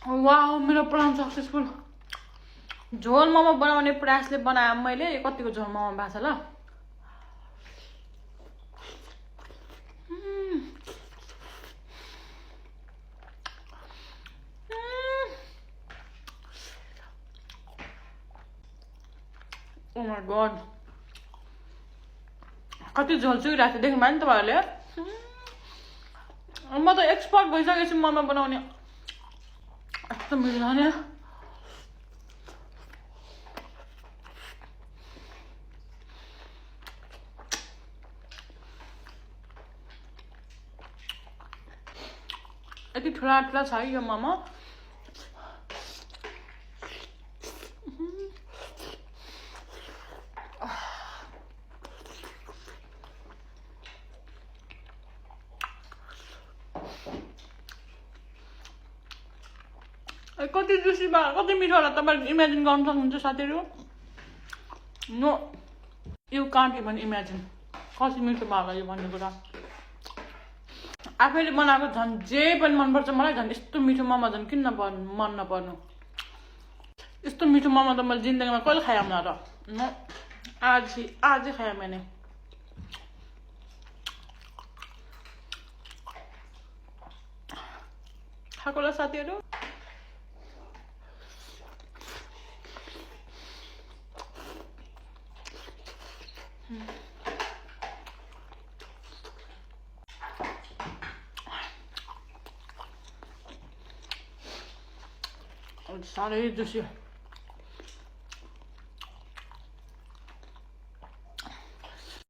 Wow मेरो plan successful. झोल मोमो बनाउने प्रयासले बनाए मैले। कतिको झोल मोमो भएको छ ल। ओ माय गॉड कति झोल चुइरहेको थियो देख्नु भयो नि तपाईँहरूले। म त एक्सपर्ट भइसकेछु मोमो बनाउने। यस्तो मिठो छ नि। यति ठुला ठुला छ यो मोमो। कति जुसी भयो कति मिठो होला तपाईहरु इमेजिन गर्न सक्नुहुन्छ साथीहरु। No you can't even imagine कति मिठो भयो होला यो भन्ने कुरा। आफैले बनाएको झन् जे पनि मनपर्छ मलाई। झन् यस्तो मिठो मोमो झन् किन मन नपर्नु। यस्तो मिठो मोमो त मैले जिन्दगीमा कहिले खाएँ होला र। आज खाएँ मैंने। खाएको होला साथीहरु। साह्रै जुसी